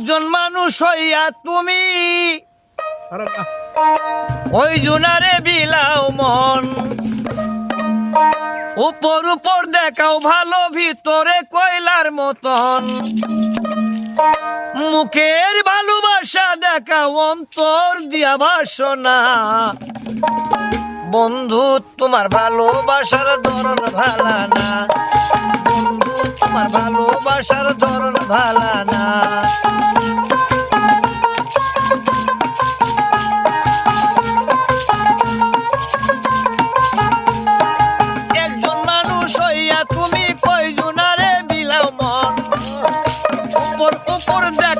একজন মানুষ হইয়া তুমি ওই জুনারে বিলাও মন, উপর উপর দেখাও ভালো, ভিতরে কয়লার মতন। মুখের ভালোবাসা দেখাও, অন্তর দিয়া বাসনা। বন্ধু তোমার ভালোবাসার ধরন ভালা না, বন্ধু তোমার ভালোবাসার ধরন ভালা না। একজন মানুষ হইয়া তুমি কয়জনারে বিলাও মন, উপর উপর দেখ